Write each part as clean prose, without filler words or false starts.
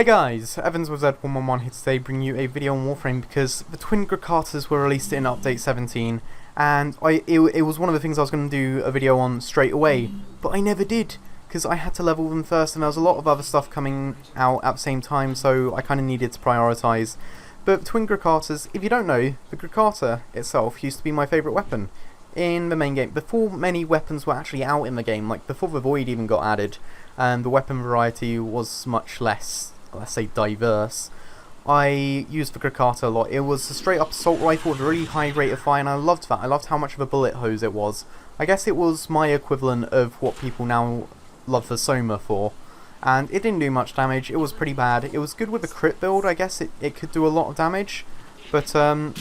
Hey guys, Evans with Z111 here today bringing you a video on Warframe because the twin Grakatas were released in update 17 and it was one of the things I was going to do a video on straight away, but I never did because I had to level them first and there was a lot of other stuff coming out at the same time, so I kind of needed to prioritise. But twin Grakatas, if you don't know, the Grakata itself used to be my favourite weapon in the main game, before many weapons were actually out in the game, like before the Void even got added and the weapon variety was much less, let's say, diverse. I used the Grakata a lot. It was a straight up assault rifle with a really high rate of fire and I loved that. I loved how much of a bullet hose it was. I guess it was my equivalent of what people now love the Soma for. And it didn't do much damage, it was pretty bad. It was good with the crit build, I guess it could do a lot of damage. But now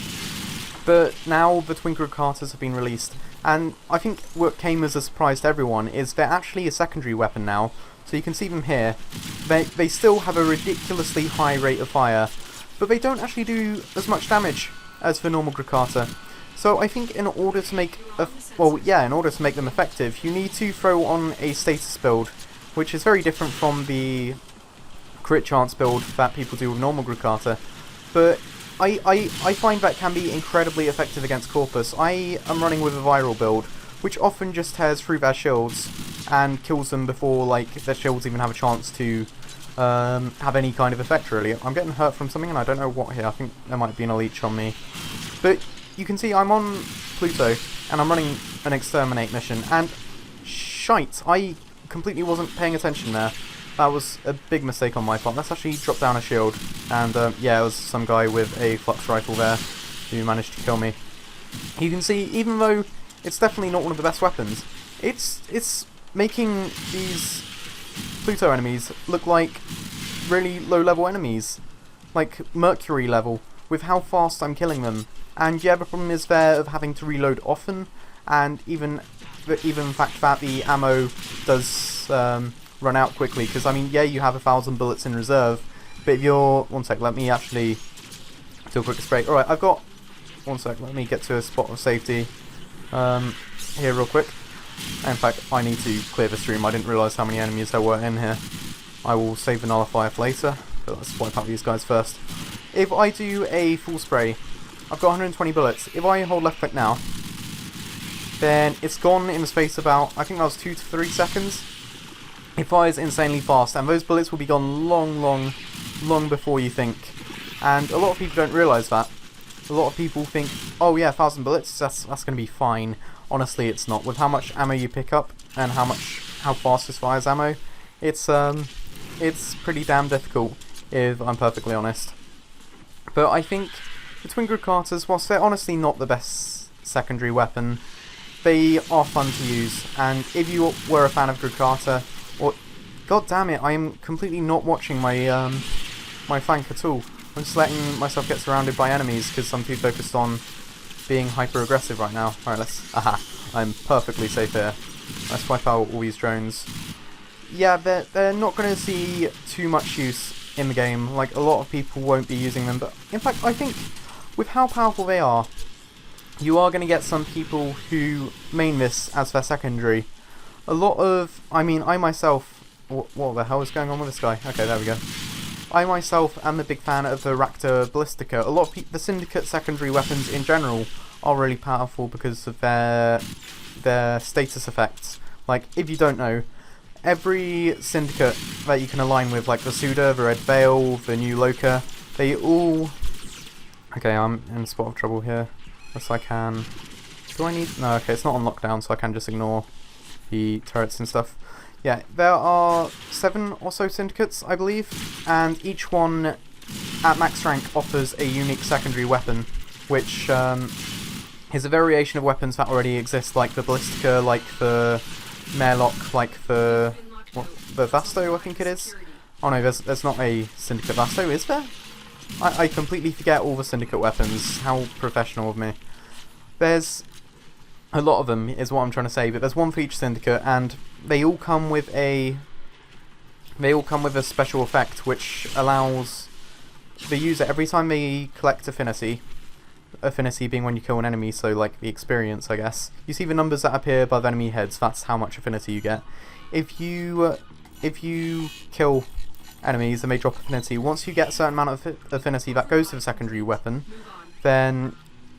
the twin Grakatas have been released. And I think what came as a surprise to everyone is they're actually a secondary weapon now. So you can see them here. They still have a ridiculously high rate of fire, but they don't actually do as much damage as the normal Grakata. So I think in order to make in order to make them effective, you need to throw on a status build, which is very different from the crit chance build that people do with normal Grakata. But I find that can be incredibly effective against Corpus. I am running with a viral build, which often just tears through their shields and kills them before their shields even have a chance to have any kind of effect, really. I'm getting hurt from something and I don't know what here. I think there might be a leech on me. But you can see I'm on Pluto and I'm running an exterminate mission, and shite, I completely wasn't paying attention there. That was a big mistake on my part. Let's actually drop down a shield, and yeah, it was some guy with a flux rifle there who managed to kill me. You can see, even though it's definitely not one of the best weapons, it's making these Pluto enemies look like really low level enemies, like Mercury level, with how fast I'm killing them. And yeah, the problem is there of having to reload often, and even the fact that the ammo does run out quickly, because I mean, yeah, you have 1,000 bullets in reserve, but if you're... One sec, let me actually do a quick spray. Alright, I've got... One sec, let me get to a spot of safety here real quick. In fact, I need to clear the stream. I didn't realise how many enemies there were in here. I will save the nullifier for later, but let's wipe out these guys first. If I do a full spray, I've got 120 bullets. If I hold left click now, then it's gone in the space about, I think that was 2 to 3 seconds. It fires insanely fast, and those bullets will be gone long before you think. And a lot of people don't realise that. A lot of people think, oh yeah, 1,000 bullets, that's going to be fine. Honestly, it's not. With how much ammo you pick up and how fast this fires ammo, it's pretty damn difficult, if I'm perfectly honest. But I think the twin Grakatas, whilst they're honestly not the best secondary weapon, they are fun to use. And if you were a fan of Grakata, or god damn it, I am completely not watching my my flank at all. I'm just letting myself get surrounded by enemies because I'm too focused on being hyper aggressive right now. Alright, let's... Aha! I'm perfectly safe here. Let's wipe out all these drones. Yeah, they're not going to see too much use in the game. Like, a lot of people won't be using them, but in fact, I think with how powerful they are, you are going to get some people who main this as their secondary. A lot of... I mean, I myself... What the hell is going on with this guy? Okay, there we go. I myself am a big fan of the Raptor Ballistica. A lot of the Syndicate secondary weapons in general are really powerful because of their status effects. Like, if you don't know, every Syndicate that you can align with, like the Suda, the Red Veil, the New Loka, they all... Okay, I'm in a spot of trouble here. Yes, I can... Do I need... No, okay, it's not on lockdown, so I can just ignore the turrets and stuff. Yeah, there are 7 or so syndicates, I believe, and each one at max rank offers a unique secondary weapon, which is a variation of weapons that already exist, like the Ballistica, like the Marelock, like the Vasto, I think it is. Oh no, there's not a Syndicate Vasto, is there? I completely forget all the Syndicate weapons. How professional of me. There's a lot of them, is what I'm trying to say, but there's one for each Syndicate, and they all come with a special effect which allows the user, every time they collect affinity being when you kill an enemy, so like the experience, I guess, you see the numbers that appear above enemy heads, that's how much affinity you get. If you kill enemies and they drop affinity. Once you get a certain amount of affinity that goes to the secondary weapon, then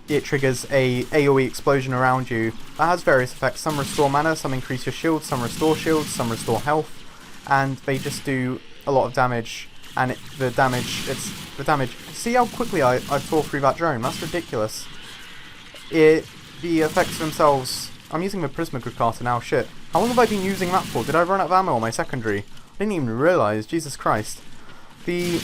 it triggers a AoE explosion around you that has various effects. Some restore mana, some increase your shield, some restore shields, some restore health, and they just do a lot of damage. And the damage. See how quickly I tore through that drone? That's ridiculous. The effects themselves. I'm using the Prisma Grakata now. Shit. How long have I been using that for? Did I run out of ammo on my secondary? I didn't even realise. Jesus Christ. They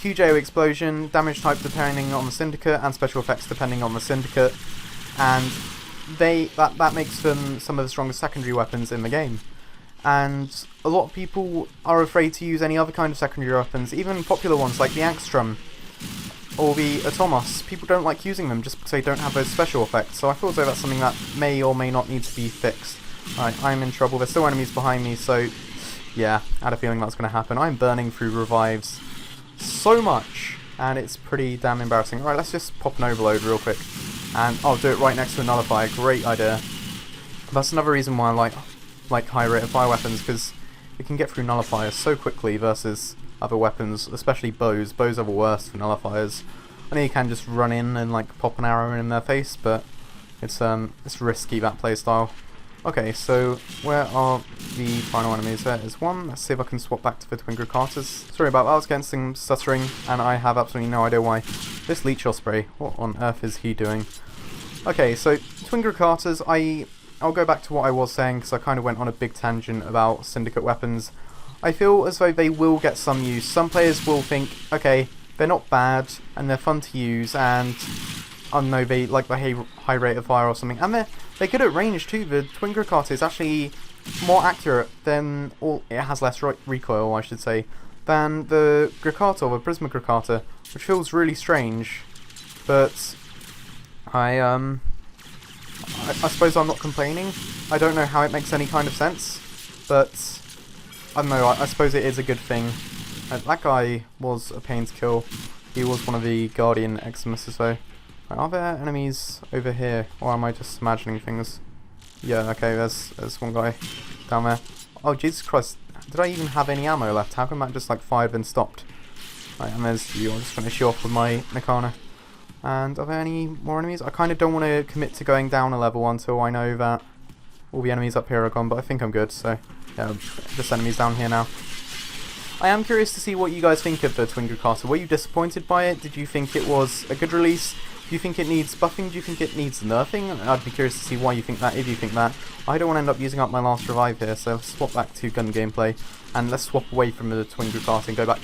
huge AoE explosion, damage type depending on the syndicate, and special effects depending on the syndicate, and that makes them some of the strongest secondary weapons in the game. And a lot of people are afraid to use any other kind of secondary weapons, even popular ones like the Angstrom or the Atomos. People don't like using them just because they don't have those special effects, so I feel as though that's something that may or may not need to be fixed. Right, I'm in trouble. There's still enemies behind me, so yeah, I had a feeling that's going to happen. I'm burning through revives so much, and it's pretty damn embarrassing. Right, let's just pop an overload real quick, and I'll do it right next to a nullifier. Great idea. That's another reason why I like high rate of fire weapons, because you can get through nullifiers so quickly versus other weapons, especially bows. Bows are the worst for nullifiers. I know you can just run in and like pop an arrow in their face, but it's risky, that playstyle. Okay, so where are the final enemies? There is one. Let's see if I can swap back to the Twin Grakatas. Sorry about that, I was getting some stuttering, and I have absolutely no idea why. This Leech Osprey, what on earth is he doing? Okay, so Twin Grakatas, I'll go back to what I was saying, because I kind of went on a big tangent about Syndicate weapons. I feel as though they will get some use. Some players will think, okay, they're not bad, and they're fun to use, and I don't know, they like the high rate of fire or something, and they're good at range too. The Twin Grakata is actually more accurate than, it has less recoil, I should say, than the Grakata or the Prisma Grakata, which feels really strange. But I suppose I'm not complaining. I don't know how it makes any kind of sense, but I don't know. I suppose it is a good thing. That guy was a pain to kill. He was one of the Guardian Eximuses though. Are there enemies over here, or am I just imagining things? Yeah, okay, there's one guy down there. Oh, Jesus Christ, did I even have any ammo left? How come that just like fired and stopped? Right, and there's you. I'll just finish you off with my Nikana. And are there any more enemies? I kind of don't want to commit to going down a level until I know that all the enemies up here are gone, but I think I'm good, so yeah, just enemies down here now. I am curious to see what you guys think of the Twin Grakata. Were you disappointed by it? Did you think it was a good release? Do you think it needs buffing? Do you think it needs nerfing? I'd be curious to see why you think that, if you think that. I don't want to end up using up my last revive here, so let's swap back to gun gameplay, and let's swap away from the Twin Grakata and go back.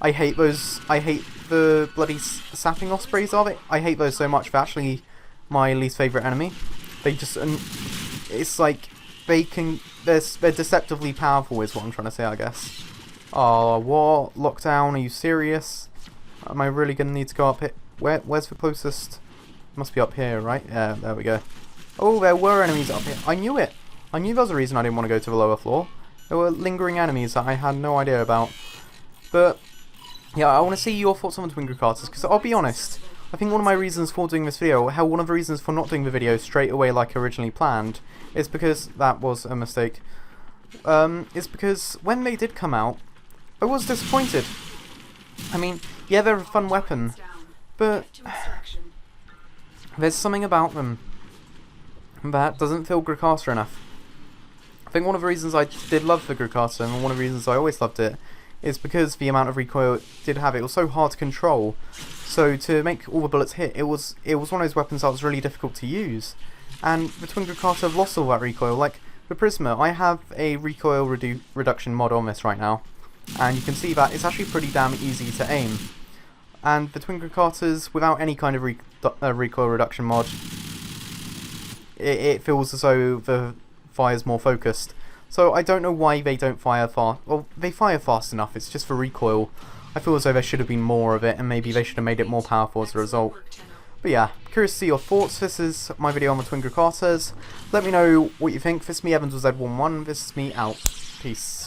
I hate those. I hate the bloody sapping ospreys of it. I hate those so much. They're actually my least favourite enemy. They just, it's like, they're deceptively powerful is what I'm trying to say, I guess. Oh, what? Lockdown, are you serious? Am I really going to need to go up here? Where's the closest? Must be up here, right? Yeah, there we go. Oh, there were enemies up here. I knew it. I knew there was a reason I didn't want to go to the lower floor. There were lingering enemies that I had no idea about. But yeah, I want to see your thoughts on the Twin Grakatas, because I'll be honest, I think one of my reasons for doing this video, one of the reasons for not doing the video straight away like originally planned, is because that was a mistake. Is because when they did come out, I was disappointed. I mean, yeah, they're a fun weapon, but there's something about them that doesn't feel Grakata enough. I think one of the reasons I did love the Grakata, and one of the reasons I always loved it, is because the amount of recoil it did have. It was so hard to control. So to make all the bullets hit, it was one of those weapons that was really difficult to use. And the Twin Grakata have lost all that recoil. Like the Prisma, I have a recoil reduction mod on this right now, and you can see that it's actually pretty damn easy to aim. And the Twin Grakatas, without any kind of recoil reduction mod, it feels as though the fire's more focused. So I don't know why they don't fire fast. Well, they fire fast enough, it's just for recoil. I feel as though there should have been more of it, and maybe they should have made it more powerful as a result. But yeah, curious to see your thoughts. This is my video on the Twin Grakatas. Let me know what you think. This is me, Evans with Z11. This is me out. Peace.